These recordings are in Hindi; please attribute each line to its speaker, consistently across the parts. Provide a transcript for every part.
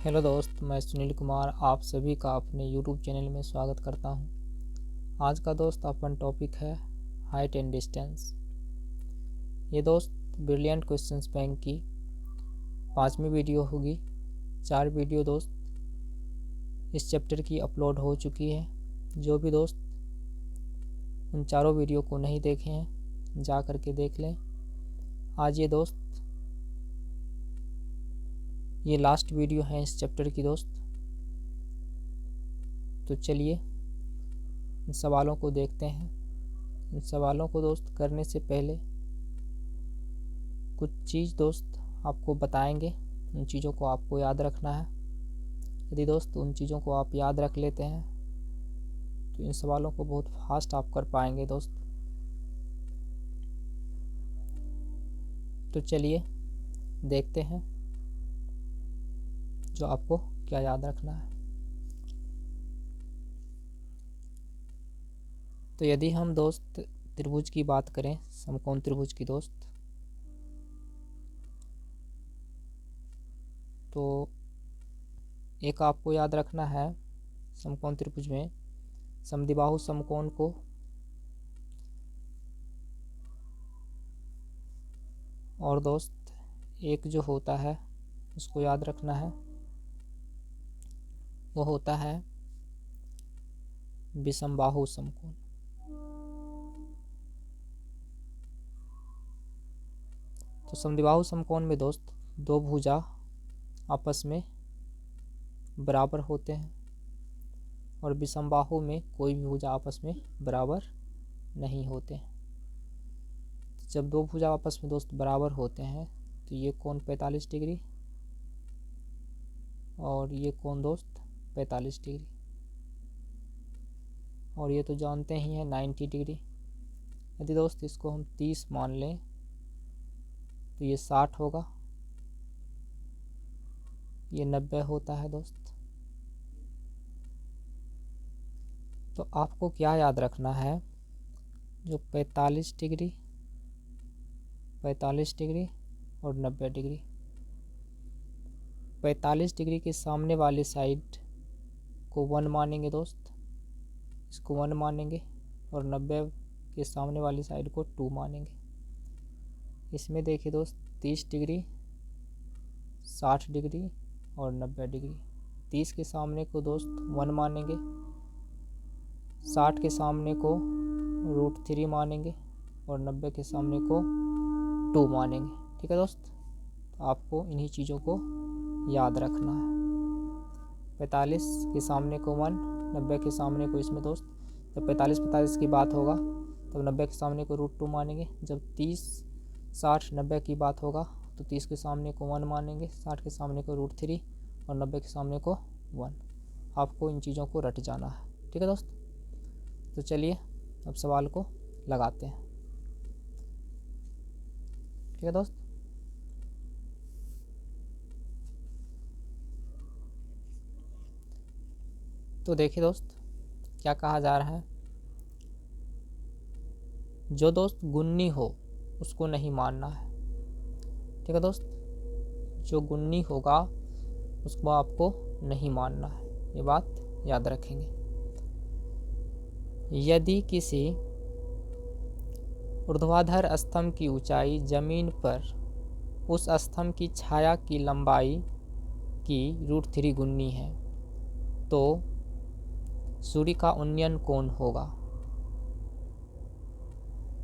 Speaker 1: हेलो दोस्त, मैं सुनील कुमार आप सभी का अपने यूट्यूब चैनल में स्वागत करता हूं। आज का दोस्त अपन टॉपिक है हाइट एंड डिस्टेंस। ये दोस्त ब्रिलियंट क्वेश्चंस बैंक की 5वीं वीडियो होगी। 4 वीडियो दोस्त इस चैप्टर की अपलोड हो चुकी है। जो भी दोस्त उन चारों वीडियो को नहीं देखे हैं जा करके देख लें। आज ये दोस्त ये लास्ट वीडियो है इस चैप्टर की दोस्त। तो चलिए इन सवालों को देखते हैं। इन सवालों को दोस्त करने से पहले कुछ चीज़ दोस्त आपको बताएंगे। उन चीज़ों को आपको याद रखना है। यदि दोस्त उन चीज़ों को आप याद रख लेते हैं तो इन सवालों को बहुत फास्ट आप कर पाएंगे दोस्त। तो चलिए देखते हैं जो आपको क्या याद रखना है। तो यदि हम दोस्त त्रिभुज की बात करें, समकोण त्रिभुज की दोस्त, तो एक आपको याद रखना है समकोण त्रिभुज में समद्विबाहु समकोण को और दोस्त एक जो होता है उसको याद रखना है, वो होता है विषमबाहु समकोण। तो समद्विबाहु समकोण में दोस्त दो भुजा आपस में बराबर होते हैं और विषमबाहु में कोई भी भुजा आपस में बराबर नहीं होते हैं। जब दो भुजा आपस में दोस्त बराबर होते हैं तो ये कोण 45 डिग्री और ये कोण दोस्त 45 डिग्री, और ये तो जानते ही हैं 90 डिग्री। यदि दोस्त इसको हम 30 मान लें तो ये 60 होगा, ये 90 होता है दोस्त। तो आपको क्या याद रखना है, जो 45 डिग्री और 90 डिग्री, 45 डिग्री के सामने वाले साइड को 1 मानेंगे दोस्त, इसको 1 मानेंगे, और 90 के सामने वाली साइड को 2 मानेंगे। इसमें देखिए दोस्त 30 डिग्री, 60 डिग्री और 90 डिग्री। 30 के सामने को दोस्त 1 मानेंगे, 60 के सामने को √3 मानेंगे और 90 के सामने को 2 मानेंगे। ठीक है दोस्त, तो आपको इन्हीं चीज़ों को याद रखना है। 45 के सामने को 1, 90 के सामने को, इसमें दोस्त जब 45 की बात होगा तब 90 के सामने को √2 मानेंगे। जब 30, 60, 90 की बात होगा तो 30 के सामने को 1 मानेंगे, 60 के सामने को √3 और 90 के सामने को 1। आपको इन चीज़ों को रट जाना है। ठीक है दोस्त, तो चलिए अब सवाल को लगाते हैं। ठीक है दोस्त, तो देखिए दोस्त क्या कहा जा रहा है। जो दोस्त गुन्नी हो उसको नहीं मानना है। ठीक है दोस्त, जो गुन्नी होगा उसको आपको नहीं मानना है, ये बात याद रखेंगे। यदि किसी ऊर्ध्वाधर स्तंभ की ऊंचाई जमीन पर उस स्तंभ की छाया की लंबाई की √3 गुनी है तो सूर्य का उन्नयन कोण होगा।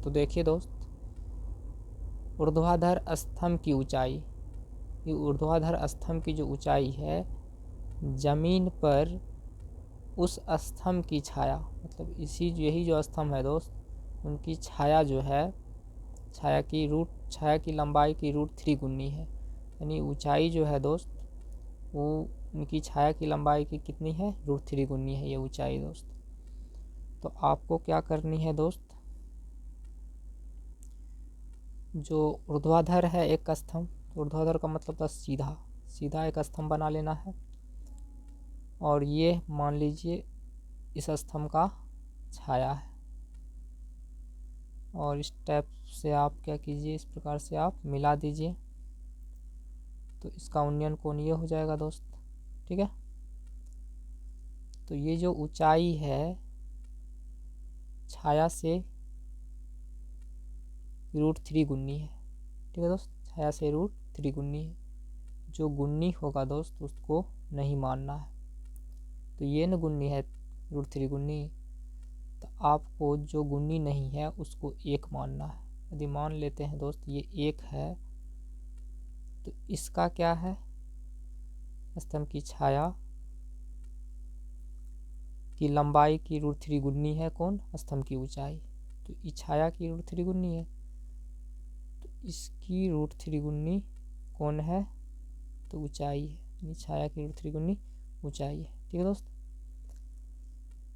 Speaker 1: तो देखिए दोस्त, ऊर्ध्वाधर स्तंभ की ऊंचाई, ये ऊर्ध्वाधर स्तंभ की जो ऊंचाई है जमीन पर उस स्तंभ की छाया, मतलब यही जो स्तंभ है दोस्त उनकी छाया जो है, छाया की लंबाई की √3 गुनी है। यानी ऊंचाई जो है दोस्त वो उनकी छाया की लंबाई की कितनी है, √3 गुनी है ये ऊंचाई दोस्त। तो आपको क्या करनी है दोस्त, जो ऊर्ध्वाधर है एक स्तंभ, ऊर्ध्वाधर का मतलब था सीधा एक स्तंभ बना लेना है, और ये मान लीजिए इस स्तंभ का छाया है, और इस टाइप से आप क्या कीजिए, इस प्रकार से आप मिला दीजिए, तो इसका उन्नयन कोण ये हो जाएगा दोस्त। ठीक है। तो ये जो ऊंचाई है छाया से √3 गुनी है, ठीक है दोस्त, छाया से √3 गुनी है। जो गुनी होगा दोस्त उसको नहीं मानना है। तो ये न गुनी है √3 गुनी, तो आपको जो गुनी नहीं है उसको 1 मानना है। यदि मान लेते हैं दोस्त ये 1 है, तो इसका क्या है, स्तंभ की छाया की लंबाई की √3 गुनी है कौन, स्तंभ की ऊंचाई। तो इस छाया की √3 गुनी है, तो इसकी √3 गुनी कौन है, तो ऊंचाई है, यानी छाया की √3 गुनी ऊंचाई है, ठीक है दोस्त।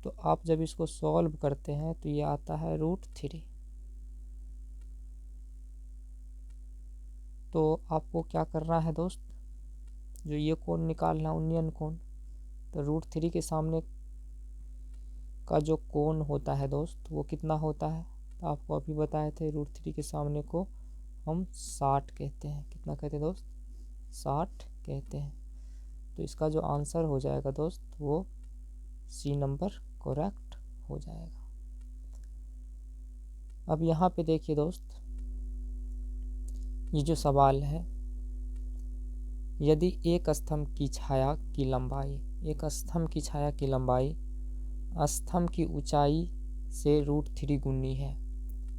Speaker 1: तो आप जब इसको सॉल्व करते हैं तो ये आता है √3। तो आपको क्या करना है दोस्त, जो ये कोण निकालना उन्नयन कोण, तो √3 के सामने का जो कोण होता है दोस्त वो कितना होता है, तो आपको अभी बताए थे √3 के सामने को हम 60 कहते हैं। कितना कहते हैं दोस्त, 60 कहते हैं। तो इसका जो आंसर हो जाएगा दोस्त वो सी नंबर करेक्ट हो जाएगा। अब यहाँ पे देखिए दोस्त, ये जो सवाल है, यदि एक स्तंभ की छाया की लंबाई, एक स्तंभ की छाया की लंबाई स्तंभ की ऊंचाई से √3 गुनी है,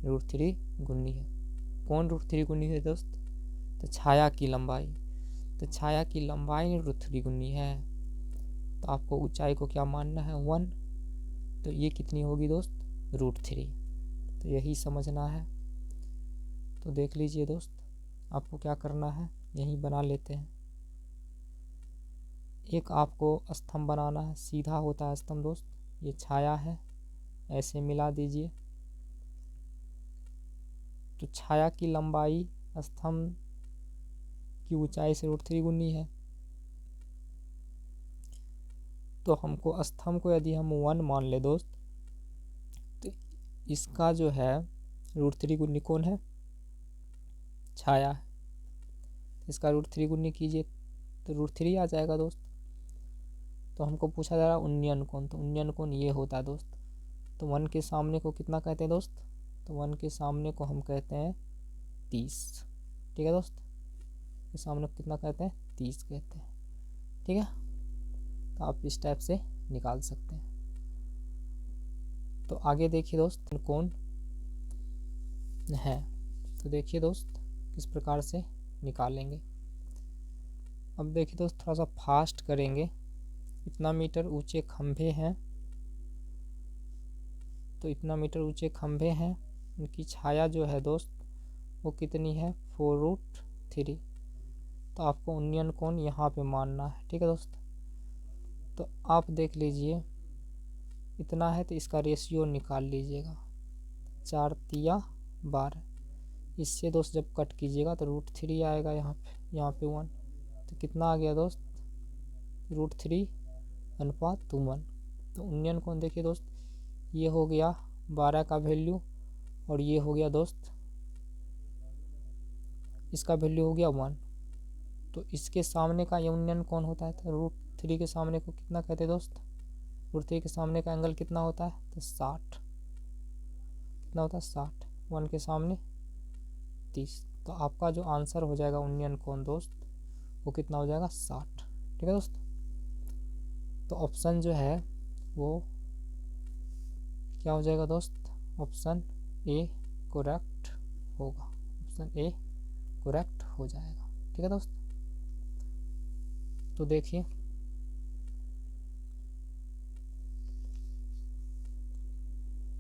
Speaker 1: √3 गुनी है, कौन √3 गुनी है दोस्त, तो छाया की लंबाई। तो छाया की लंबाई √3 गुनी है, तो आपको ऊंचाई को क्या मानना है, 1। तो ये कितनी होगी दोस्त, √3। तो यही समझना है। तो देख लीजिए दोस्त, आपको क्या करना है, यहीं बना लेते हैं। एक आपको स्तंभ बनाना है, सीधा होता है स्तंभ दोस्त, ये छाया है, ऐसे मिला दीजिए। तो छाया की लंबाई स्तंभ की ऊंचाई से √3 गुनी है, तो हमको स्तंभ को यदि हम 1 मान ले दोस्त, तो इसका जो है √3 गुनी कौन है, छाया है। इसका √3 गुनी कीजिए तो √3 आ जाएगा दोस्त। तो हमको पूछा जा रहा है उन्नयन कोण, तो उन्नयन कोण ये होता है दोस्त। तो 1 के सामने को कितना कहते हैं दोस्त, तो 1 के सामने को हम कहते हैं 30, ठीक है दोस्त। के सामने को कितना कहते हैं, 30 कहते हैं, ठीक है। तो आप इस टाइप से निकाल सकते हैं। तो आगे देखिए दोस्त, कोण है, तो देखिए दोस्त किस प्रकार से निकालेंगे। अब देखिए दोस्त थोड़ा सा फास्ट करेंगे। इतना मीटर ऊंचे खंभे हैं, तो इतना मीटर ऊंचे खंभे हैं, उनकी छाया जो है दोस्त वो कितनी है, 4√3। तो आपको उन्नयन कोण यहाँ पे मानना है, ठीक है दोस्त। तो आप देख लीजिए इतना है, तो इसका रेशियो निकाल लीजिएगा, 4 तिया 12। इससे दोस्त जब कट कीजिएगा तो √3 आएगा यहाँ पे 1। तो कितना आ गया दोस्त, √3:1। तो उन्नयन कोण देखिए दोस्त, ये हो गया 12 का वैल्यू, और ये हो गया दोस्त इसका वैल्यू हो गया 1। तो इसके सामने का ये उन्नयन कोण होता है, तो √3 के सामने को कितना कहते हैं दोस्त, √3 के सामने का एंगल कितना होता है, तो 60। कितना होता है, 60। 1 के सामने 30। तो आपका जो आंसर हो जाएगा उन्नयन कोण दोस्त वो कितना हो जाएगा, 60, ठीक है दोस्त। तो ऑप्शन जो है वो क्या हो जाएगा दोस्त, ऑप्शन ए करेक्ट होगा, ऑप्शन ए करेक्ट हो जाएगा, ठीक है दोस्त। तो देखिए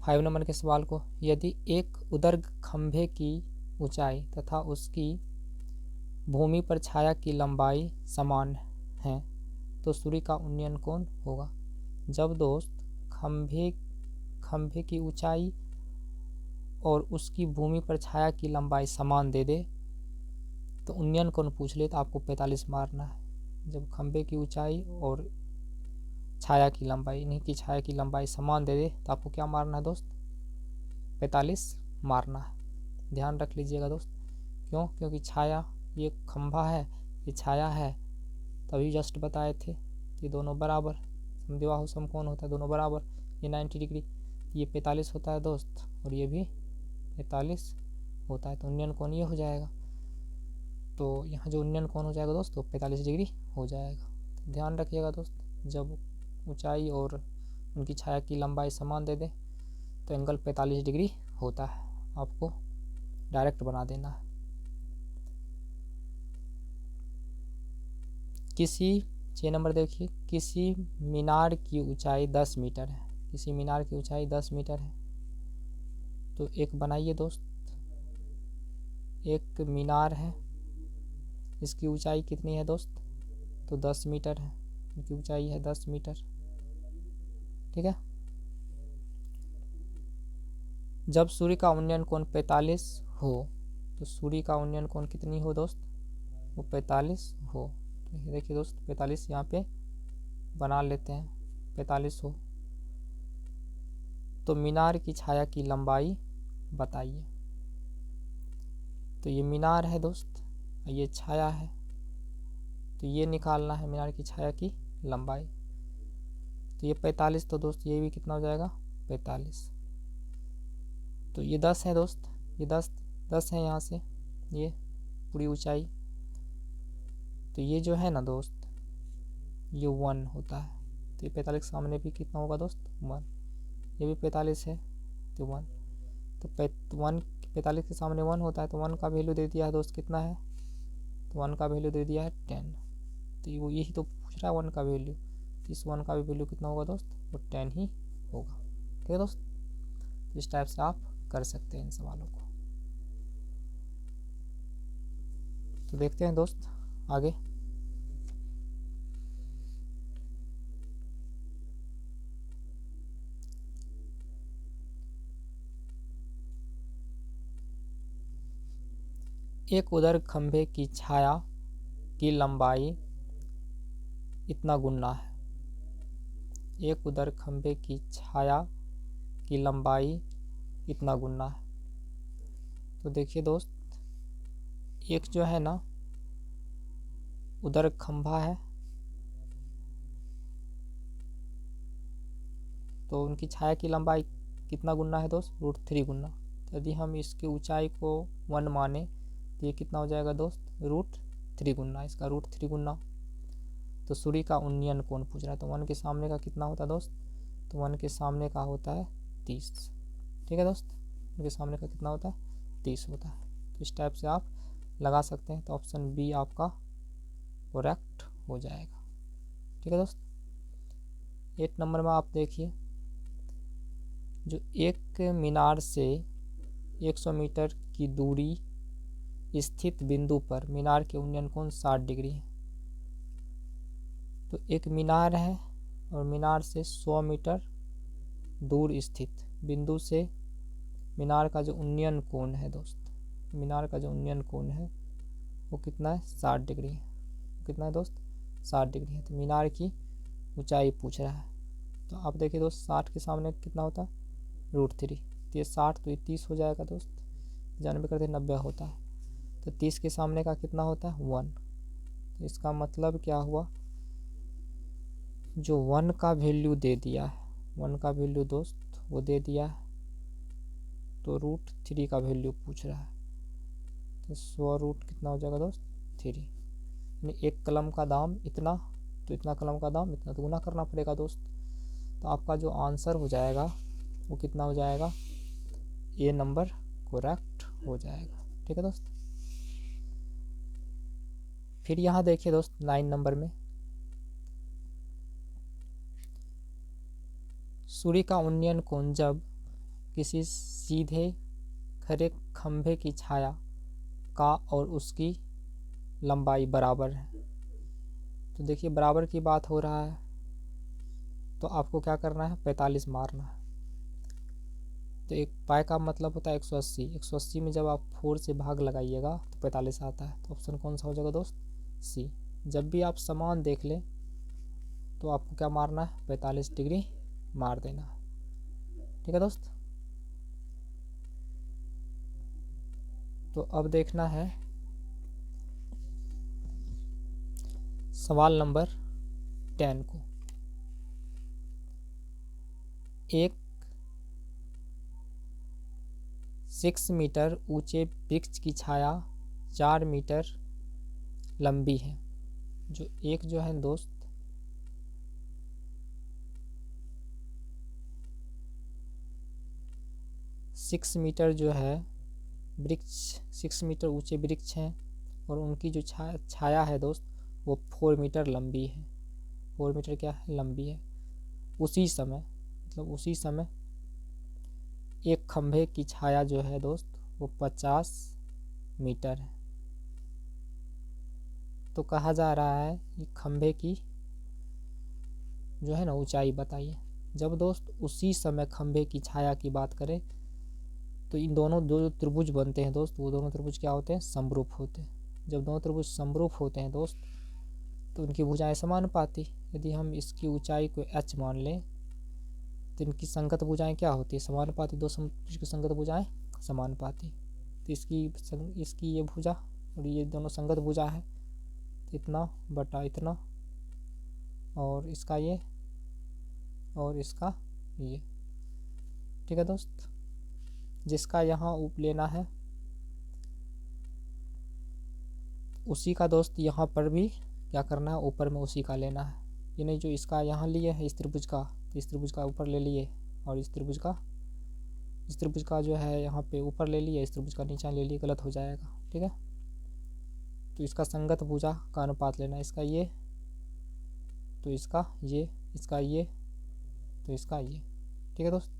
Speaker 1: फाइव नंबर के सवाल को, यदि एक उदर्घ खंभे की ऊंचाई तथा उसकी भूमि पर छाया की लंबाई समान है तो सूर्य का उन्नयन कोण होगा। जब दोस्त खंभे की ऊंचाई और उसकी भूमि पर छाया की लंबाई समान दे दे तो उन्नयन कोण पूछ ले, तो आपको 45 मारना है। जब खंभे की ऊंचाई और छाया की लंबाई, इन्हीं की छाया की लंबाई समान दे दे तो आपको क्या मारना है दोस्त, 45 मारना है। ध्यान रख लीजिएगा दोस्त, क्योंकि छाया, ये खंभा है, ये छाया है, तभी जस्ट बताए थे। ये दोनों बराबर, समद्विबाहु समकोण होता है दोनों बराबर। ये 90 डिग्री, ये 45 होता है दोस्त, और ये भी 45 होता है, तो उन्नयन कोण ये हो जाएगा। तो यहाँ जो उन्नयन कोण हो जाएगा दोस्त वो 45 डिग्री हो जाएगा। तो ध्यान रखिएगा दोस्त, जब ऊंचाई और उनकी छाया की लंबाई समान दे दें तो एंगल 45 डिग्री होता है, आपको डायरेक्ट बना देना है। किसी 6 नंबर देखिए, किसी मीनार की ऊंचाई 10 मीटर है, किसी मीनार की ऊंचाई 10 मीटर है। तो एक बनाइए दोस्त, एक मीनार है, इसकी ऊंचाई कितनी है दोस्त, तो 10 मीटर है, इनकी ऊंचाई है 10 मीटर, ठीक है। जब सूर्य का उन्नयन कोण 45 हो तो सूर्य का उन्नयन कोण कितनी हो दोस्त, वो 45 हो। तो देखिए दोस्त 45 यहाँ पे बना लेते हैं, 45 हो। तो मीनार की छाया की लंबाई बताइए। तो ये मीनार है दोस्त, ये छाया है, तो ये निकालना है मीनार की छाया की लंबाई। तो ये 45, तो दोस्त ये भी कितना हो जाएगा 45। तो ये 10 है दोस्त, ये 10 है यहाँ से ये पूरी ऊंचाई। तो ये जो है ना दोस्त ये 1 होता है, तो ये 45 के सामने भी कितना होगा दोस्त 1। ये भी 45 है तो 1, तो 45 के सामने 1 होता है, तो 1 का वैल्यू दे दिया है दोस्त, कितना है, तो 1 का वैल्यू दे दिया है 10। तो वो यही तो पूछ रहा है 1 का वैल्यू, तो इस 1 का भी वैल्यू कितना होगा दोस्त, वो 10 ही होगा, ठीक है दोस्त। इस टाइप से आप कर सकते हैं इन सवालों को। तो देखते हैं दोस्त आगे। एक उधर खंभे की छाया की लंबाई इतना गुना है, एक उधर खंभे की छाया की लंबाई इतना गुना है। तो देखिए दोस्त, एक जो है ना उधर खंभा है, तो उनकी छाया की लंबाई कितना गुना है दोस्त, √3 गुना। तो यदि हम इसकी ऊंचाई को 1 माने तो ये कितना हो जाएगा दोस्त, √3 गुना, इसका √3 गुना। तो सूर्य का उन्नयन कोण पूछ रहा है, तो 1 के सामने का कितना होता है दोस्त, तो 1 के सामने का होता है 30, ठीक है दोस्त। 1 के सामने का कितना होता है 30 होता है। तो इस टाइप से आप लगा सकते हैं। तो ऑप्शन बी आपका करेक्ट हो जाएगा, ठीक है दोस्त। 8 नंबर में आप देखिए, जो एक मीनार से 100 मीटर की दूरी स्थित बिंदु पर मीनार के उन्नयन कोण 60 डिग्री है। तो एक मीनार है और मीनार से 100 मीटर दूर स्थित बिंदु से मीनार का जो उन्नयन कोण है दोस्त, मीनार का जो उन्नयन कोण है वो कितना है 60 डिग्री है। कितना है दोस्त 60 डिग्री है। तो मीनार की ऊंचाई पूछ रहा है, तो आप देखिए दोस्त 60 के सामने कितना होता है √3, तो ये 60 तो ये 30 हो जाएगा दोस्त, 95 करते 90 होता है। तो 30 के सामने का कितना होता है 1। तो इसका मतलब क्या हुआ, जो 1 का वैल्यू दे दिया है, 1 का वैल्यू दोस्त वो दे दिया है, तो √3 का वैल्यू पूछ रहा है। तो 100 रूट कितना हो जाएगा दोस्त 3, यानी एक कलम का दाम इतना, तो इतना कलम का दाम इतना, तो गुना करना पड़ेगा दोस्त। तो आपका जो आंसर हो जाएगा वो कितना हो जाएगा, ए नंबर करेक्ट हो जाएगा, ठीक है दोस्त। फिर यहाँ देखिए दोस्त 9 नंबर में, सूर्य का उन्नयन कोण जब किसी सीधे खड़े खंभे की छाया का और उसकी लंबाई बराबर है। तो देखिए बराबर की बात हो रहा है, तो आपको क्या करना है 45 मारना है। तो एक पाई का मतलब होता है 180, 180 में जब आप 4 से भाग लगाइएगा तो 45 आता है। तो ऑप्शन कौन सा हो जाएगा दोस्त, सी। जब भी आप समान देख लें तो आपको क्या मारना है 45 डिग्री मार देना है, ठीक है दोस्त। तो अब देखना है सवाल नंबर 10 को। एक 6 मीटर ऊंचे वृक्ष की छाया 4 मीटर लंबी है। एक जो है दोस्त 6 मीटर जो है वृक्ष, 6 मीटर ऊंचे वृक्ष हैं और उनकी जो छाया है दोस्त वो 4 मीटर लंबी है। 4 मीटर क्या है? लंबी है। उसी समय एक खंभे की छाया जो है दोस्त वो 50 मीटर है। तो कहा जा रहा है कि खंभे की जो है ना ऊंचाई बताइए। जब दोस्त उसी समय खंभे की छाया की बात करें तो इन दोनों जो त्रिभुज बनते हैं दोस्त, वो दोनों त्रिभुज क्या होते हैं? समरूप होते हैं। जब दोनों त्रिभुज समरूप होते हैं दोस्त तो उनकी भुजाएं समानुपाती। यदि हम इसकी ऊंचाई को h मान लें तो इनकी संगत भुजाएं क्या होती है? समानुपाती। दो त्रिभुज की संगत भुजाएं समानुपाती। तो इसकी ये भुजा और ये दोनों संगत भुजा है, तो इतना बटा इतना और इसका ये और इसका ये। ठीक है दोस्त, जिसका यहाँ ऊप लेना है उसी का दोस्त यहाँ पर भी क्या करना है? ऊपर में उसी का लेना है। ये नहीं जो इसका यहाँ लिए है इस त्रिभुज का, तो इस त्रिभुज का ऊपर ले लिए और इस त्रिभुज का जो है यहाँ पे ऊपर ले लिए, इस त्रिभुज का नीचा ले लिए, गलत हो जाएगा। ठीक है, तो इसका संगत भुजा का अनुपात लेना है। इसका ये तो इसका ये, इसका ये तो इसका ये। ठीक है दोस्त,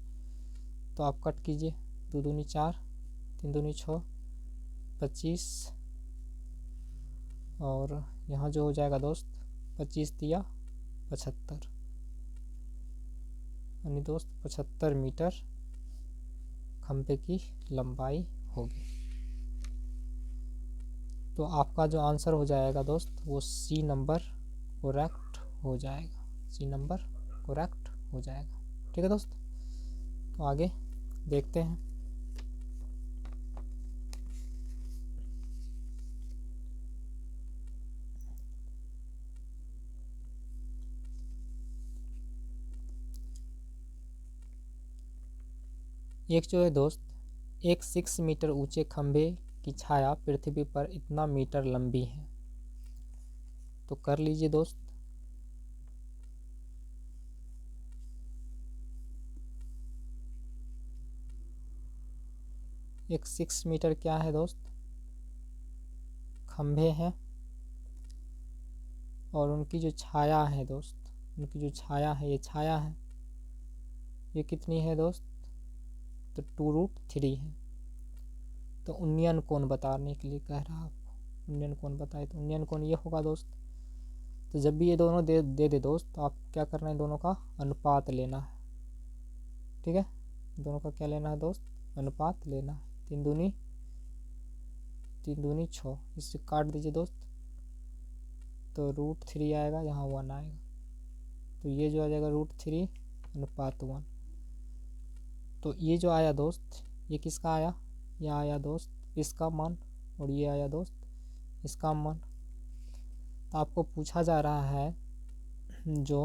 Speaker 1: तो आप कट कीजिए। 2 दूनी 4, 3 दूनी 6, 25 और यहाँ जो हो जाएगा दोस्त 25 दिया 75, यानी दोस्त 75 मीटर खंभे की लंबाई होगी। तो आपका जो आंसर हो जाएगा दोस्त वो सी नंबर करेक्ट हो जाएगा। सी नंबर करेक्ट हो जाएगा। ठीक है दोस्त, तो आगे देखते हैं। एक जो है दोस्त एक 6 मीटर ऊंचे खंभे की छाया पृथ्वी पर इतना मीटर लंबी है। तो कर लीजिए दोस्त। एक 6 मीटर क्या है दोस्त? खंभे हैं और उनकी जो छाया है दोस्त, उनकी जो छाया है, ये छाया है, ये कितनी है दोस्त? तो 2√3 है। तो उन्नयन कोण बताने के लिए कह रहा आपको, उन्नयन कोण बताए। तो उन्नयन कोण ये होगा दोस्त। तो जब भी ये दोनों दे दोस्त, तो आप क्या करना है? दोनों का अनुपात लेना है। ठीक है, दोनों का क्या लेना है दोस्त? अनुपात लेना है। 3 दूनी 6, इससे काट दीजिए दोस्त, तो √3 आएगा, यहाँ 1 आएगा। तो ये जो आ जाएगा √3 अनुपात 1। तो ये जो आया दोस्त ये किसका आया? ये आया दोस्त इसका मान और ये आया दोस्त इसका मान। तो आपको पूछा जा रहा है जो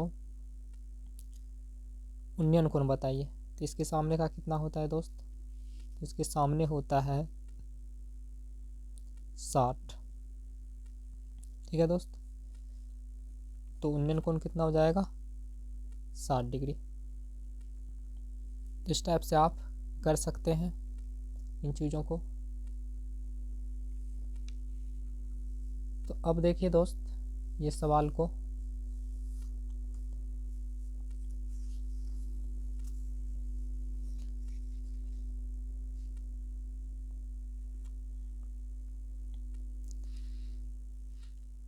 Speaker 1: उन्नयन कोण बताइए। तो इसके सामने का कितना होता है दोस्त? तो इसके सामने होता है 60। ठीक है दोस्त, तो उन्नयन कोण कितना हो जाएगा? 60 डिग्री। इस टाइप से आप कर सकते हैं इन चीज़ों को। तो अब देखिए दोस्त ये सवाल को,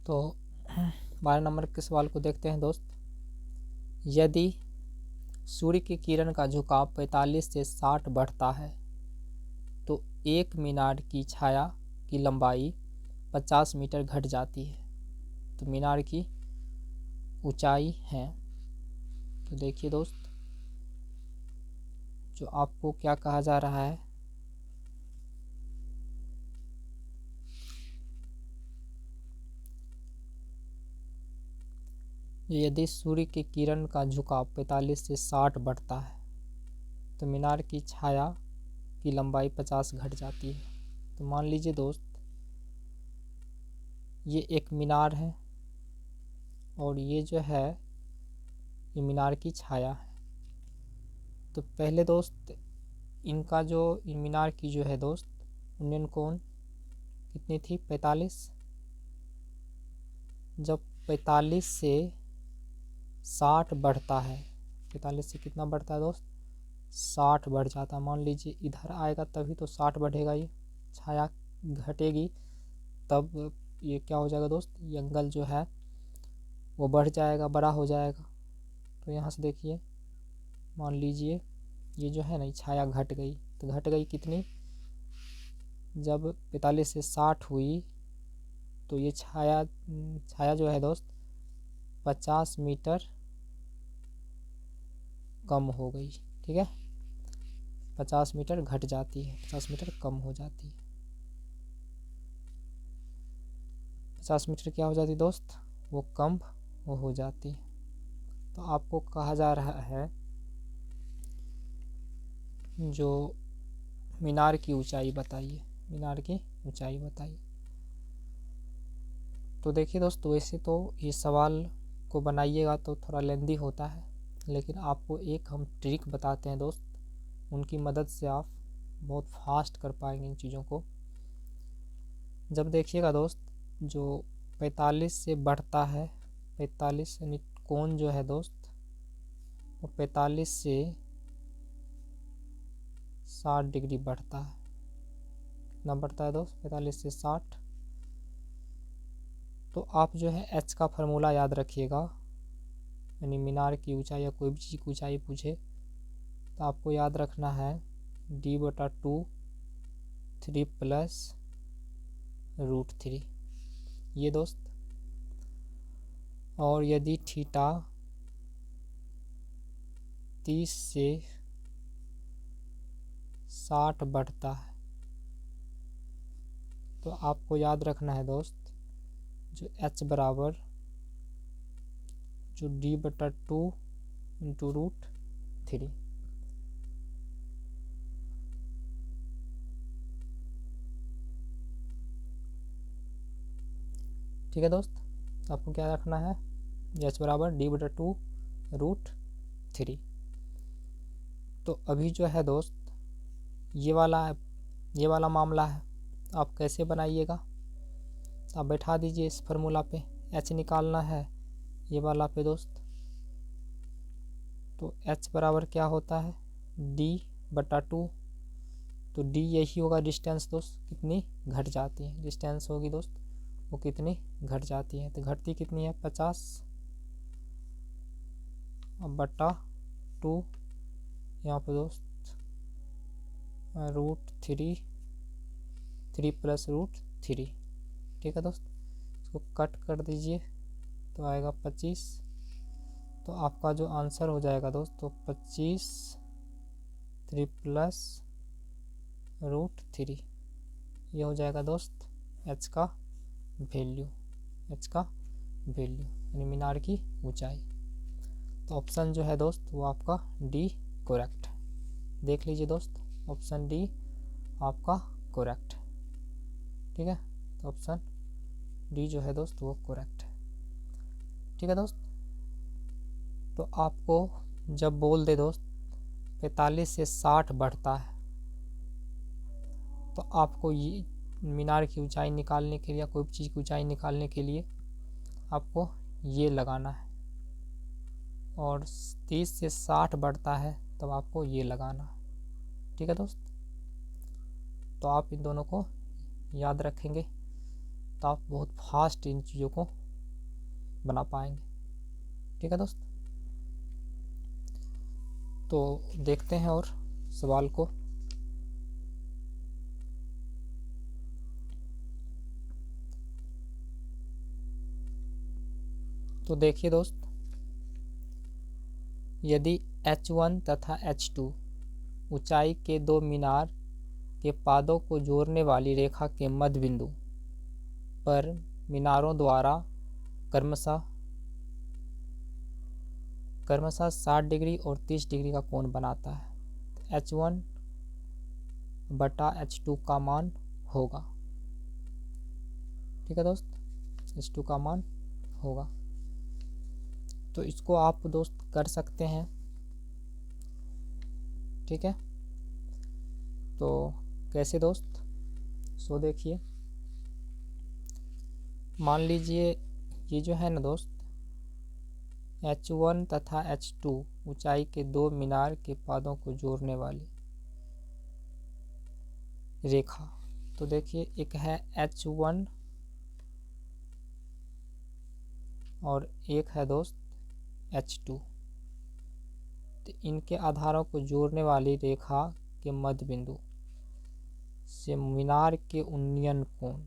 Speaker 1: तो 12 नंबर के सवाल को देखते हैं दोस्त। यदि सूर्य की किरण का झुकाव 45 से 60 बढ़ता है तो एक मीनार की छाया की लंबाई 50 मीटर घट जाती है। तो मीनार की ऊंचाई है। तो देखिए दोस्त जो आपको क्या कहा जा रहा है, यदि सूर्य की किरण का झुकाव 45 से 60 बढ़ता है तो मीनार की छाया की लंबाई 50 घट जाती है। तो मान लीजिए दोस्त, ये एक मीनार है और ये जो है ये मीनार की छाया है। तो पहले दोस्त इनका जो मीनार की जो है दोस्त उन्नयन कोण कितनी थी, 45। जब 45 से 60 बढ़ता है, 45 से कितना बढ़ता है दोस्त, 60 बढ़ जाता है। मान लीजिए इधर आएगा तभी तो 60 बढ़ेगा, ये छाया घटेगी तब ये क्या हो जाएगा दोस्त, ये एंगल जो है वो बढ़ जाएगा, बड़ा हो जाएगा। तो यहाँ से देखिए, मान लीजिए ये जो है ना, ये छाया घट गई। तो घट गई कितनी, जब 45 से 60 हुई तो ये छाया जो है दोस्त 50 मीटर कम हो गई। ठीक है, 50 मीटर घट जाती है, 50 मीटर कम हो जाती है। 50 मीटर क्या हो जाती है दोस्त, वो कम हो जाती है। तो आपको कहा जा रहा है जो मीनार की ऊंचाई बताइए, मीनार की ऊंचाई बताइए। तो देखिए दोस्त, वैसे तो ये सवाल को बनाइएगा तो थोड़ा लेंदी होता है, लेकिन आपको एक हम ट्रिक बताते हैं दोस्त, उनकी मदद से आप बहुत फास्ट कर पाएंगे इन चीज़ों को। जब देखिएगा दोस्त, जो 45 से बढ़ता है, 45 यानी कोण जो है दोस्त वो 45 से 60 डिग्री बढ़ता है। कितना बढ़ता है दोस्त, 45 से 60। तो आप जो है एच का फार्मूला याद रखिएगा, यानी मीनार की ऊंचाई या कोई भी चीज़ की ऊंचाई पूछे तो आपको याद रखना है D/2 3 + √3, ये दोस्त। और यदि थीटा 30 से 60 बढ़ता है तो आपको याद रखना है दोस्त, जो h बराबर जो D/2 × √3। ठीक है दोस्त, आपको क्या रखना है, h बराबर D/2 √3। तो अभी जो है दोस्त ये वाला मामला है, आप कैसे बनाइएगा, आप बैठा दीजिए इस फार्मूला पे, h निकालना है ये वाला पे दोस्त। तो h बराबर क्या होता है, D/2। तो d यही होगा डिस्टेंस दोस्त, कितनी घट जाती है, डिस्टेंस होगी दोस्त वो कितनी घट जाती है। तो घटती कितनी है, 50 बटा 2 यहाँ पे दोस्त √3 3 + √3। ठीक है दोस्त, इसको कट कर दीजिए तो आएगा 25। तो आपका जो आंसर हो जाएगा दोस्त, तो 25 3 + √3 ये हो जाएगा दोस्त h का वैल्यू, यानी मीनार की ऊंचाई। तो ऑप्शन जो है दोस्त वो आपका डी करेक्ट है। देख लीजिए दोस्त, ऑप्शन डी आपका करेक्ट है। ठीक है, तो ऑप्शन डी जो है दोस्त वो करेक्ट है। ठीक है दोस्त, तो आपको जब बोल दे दोस्त 45 से 60 बढ़ता है तो आपको ये मीनार की ऊंचाई निकालने के लिए या कोई चीज़ की ऊंचाई निकालने के लिए आपको ये लगाना है, और 30 से 60 बढ़ता है तब आपको ये लगाना है। ठीक है दोस्त, तो आप इन दोनों को याद रखेंगे तो आप बहुत फास्ट इन चीज़ों को बना पाएंगे। ठीक है दोस्त, तो देखते हैं और सवाल को। तो देखिए दोस्त, यदि H1 तथा H2 ऊंचाई के दो मीनार के पादों को जोड़ने वाली रेखा के मध्य बिंदु पर मीनारों द्वारा क्रमशः क्रमशः 60 डिग्री और 30 डिग्री का कोण बनाता है। H1 बटा H2 का मान होगा। ठीक है दोस्त, H2 का मान होगा। तो इसको आप दोस्त कर सकते हैं। ठीक है, तो कैसे दोस्त, सो देखिए, मान लीजिए ये जो है ना दोस्त, H1 तथा H2 ऊंचाई के दो मीनार के पादों को जोड़ने वाली रेखा। तो देखिए, एक है H1 और एक है दोस्त H2। तो इनके आधारों को जोड़ने वाली रेखा के मध्य बिंदु से मीनार के उन्नयन कोण,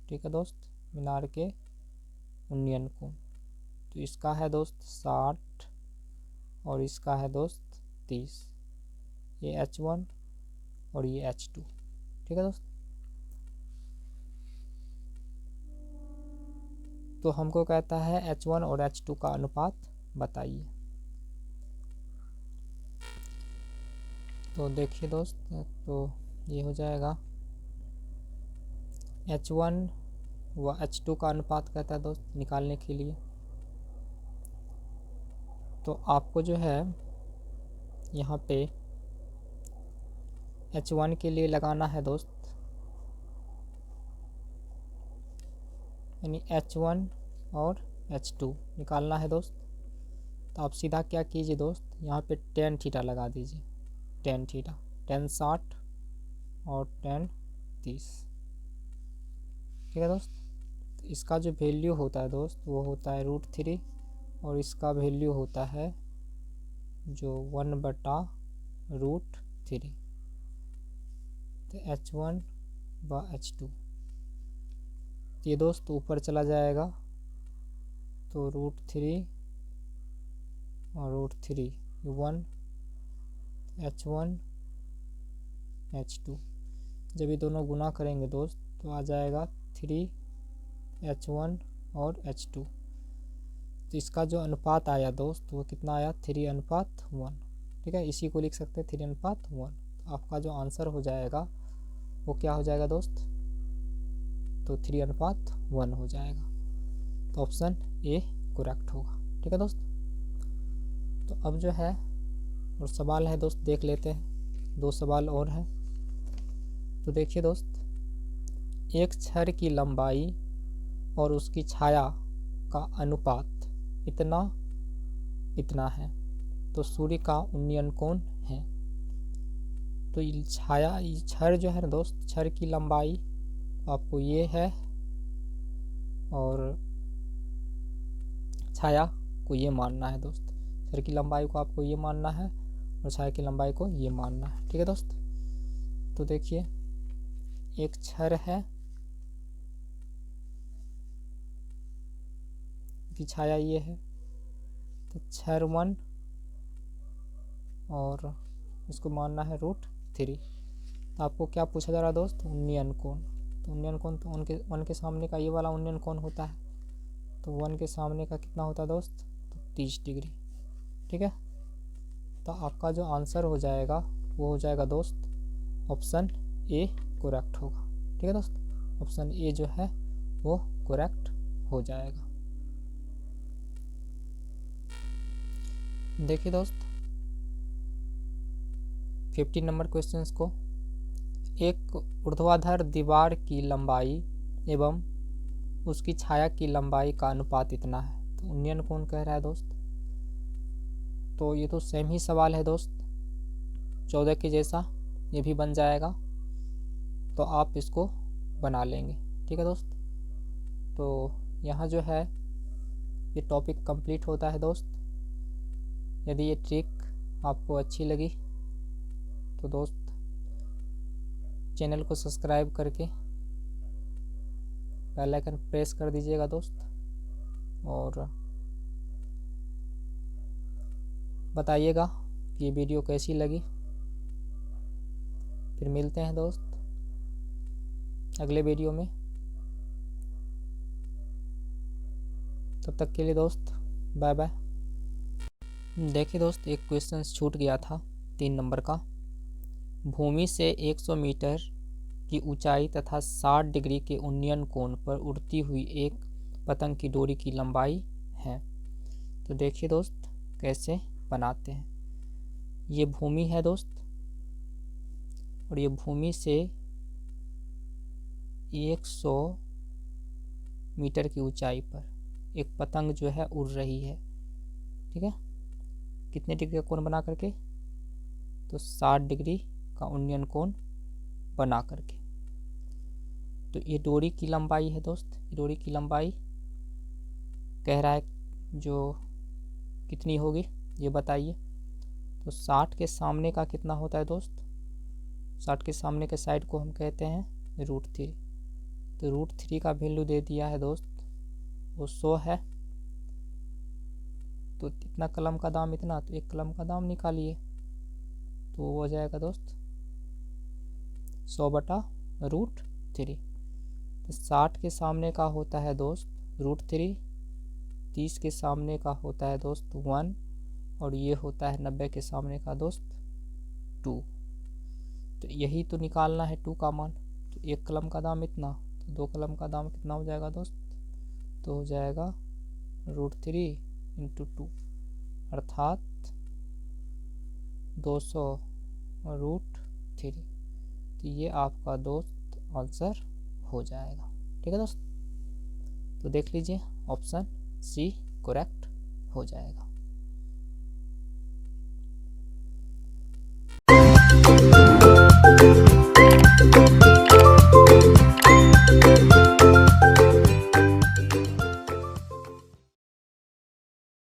Speaker 1: ठीक है दोस्त, मीनार के उन्नयन कोण, तो इसका है दोस्त 60 और इसका है दोस्त 30। ये H1 और ये H2। ठीक है दोस्त, तो हमको कहता है H1 और H2 का अनुपात बताइए। तो देखिए दोस्त, तो ये हो जाएगा H1 व H2 का अनुपात कहता है दोस्त निकालने के लिए। तो आपको जो है यहाँ पे H1 के लिए लगाना है दोस्त, यानी H1 और H2 निकालना है दोस्त। तो आप सीधा क्या कीजिए दोस्त, यहाँ पे tan थीटा लगा दीजिए, tan थीटा, tan 60 और tan 30। ठीक है दोस्त, तो इसका जो वैल्यू होता है दोस्त वो होता है √3 और इसका वैल्यू होता है जो 1/√3। तो H1 व H2, ये दोस्त ऊपर चला जाएगा, तो √3 और √3 1 H1 H2, जब ये दोनों गुना करेंगे दोस्त तो आ जाएगा 3 H1 और H2। तो इसका जो अनुपात आया दोस्त वो कितना आया, 3:1। ठीक है, इसी को लिख सकते हैं 3:1। तो आपका जो आंसर हो जाएगा वो क्या हो जाएगा दोस्त, तो 3:1 हो जाएगा। तो ऑप्शन ए करेक्ट होगा। ठीक है दोस्त, तो अब जो है और सवाल है दोस्त, देख लेते हैं, 2 सवाल और हैं। तो देखिए दोस्त, एक छड़ की लंबाई और उसकी छाया का अनुपात इतना है, तो सूर्य का उन्नयन कोण है। तो छड़ जो है ना दोस्त, छड़ की लंबाई आपको ये है और छाया को ये मानना है दोस्त। छड़ की लंबाई को आपको ये मानना है और छाया की लंबाई को ये मानना है। ठीक है दोस्त, तो देखिए, एक छड़ है की छाया ये है, तो छड़ 1 और इसको मानना है √3। तो आपको क्या पूछा जा रहा है दोस्त, उन्नयन कोण। तो उन्नयन कोण, तो वन के सामने का ये वाला उन्नयन कोण होता है, तो 1 के सामने का कितना होता है दोस्त, तो 30 डिग्री। ठीक है, तो आपका जो आंसर हो जाएगा वो हो जाएगा दोस्त ऑप्शन ए करेक्ट होगा। ठीक है दोस्त, ऑप्शन ए जो है वो करेक्ट हो जाएगा। देखिए दोस्त, 50 नंबर क्वेश्चंस को, एक ऊर्ध्वाधर दीवार की लंबाई एवं उसकी छाया की लंबाई का अनुपात इतना है, तो उन्नयन कोण कह रहा है दोस्त। तो ये तो सेम ही सवाल है दोस्त, 14 के जैसा ये भी बन जाएगा, तो आप इसको बना लेंगे। ठीक है दोस्त, तो यहाँ जो है ये टॉपिक कंप्लीट होता है दोस्त। यदि ये ट्रिक आपको अच्छी लगी तो दोस्त चैनल को सब्सक्राइब करके बेल आइकन प्रेस कर दीजिएगा दोस्त, और बताइएगा कि ये वीडियो कैसी लगी। फिर मिलते हैं दोस्त अगले वीडियो में, तब तक के लिए दोस्त बाय बाय। देखिए दोस्त, एक क्वेश्चन छूट गया था 3 नंबर का। भूमि से 100 मीटर की ऊंचाई तथा 60 डिग्री के उन्नयन कोण पर उड़ती हुई एक पतंग की डोरी की लंबाई है। तो देखिए दोस्त कैसे बनाते हैं। ये भूमि है दोस्त, और ये भूमि से 100 मीटर की ऊंचाई पर एक पतंग जो है उड़ रही है। ठीक है, कितने डिग्री का कोण बना करके? तो 60 डिग्री का उन्नयन कोण बना करके। तो ये डोरी की लंबाई है दोस्त, ये डोरी की लंबाई कह रहा है जो कितनी होगी ये बताइए। तो 60 के सामने का कितना होता है दोस्त? 60 के सामने के साइड को हम कहते हैं √3। तो √3 का वैल्यू दे दिया है दोस्त, वो 100 है। तो इतना कलम का दाम इतना, तो एक कलम का दाम निकालिए, तो वो हो जाएगा दोस्त 100/√3। तो 60 के सामने का होता है दोस्त √3, 30 के सामने का होता है दोस्त 1, और ये होता है 90 के सामने का दोस्त 2। तो यही तो निकालना है 2 का मान। तो एक कलम का दाम इतना, तो 2 कलम का दाम कितना हो जाएगा दोस्त? तो हो जाएगा √3 × 2, अर्थात 200/√3। तो ये आपका दोस्त आंसर हो जाएगा। ठीक है दोस्त, तो देख लीजिए ऑप्शन सी करेक्ट हो जाएगा।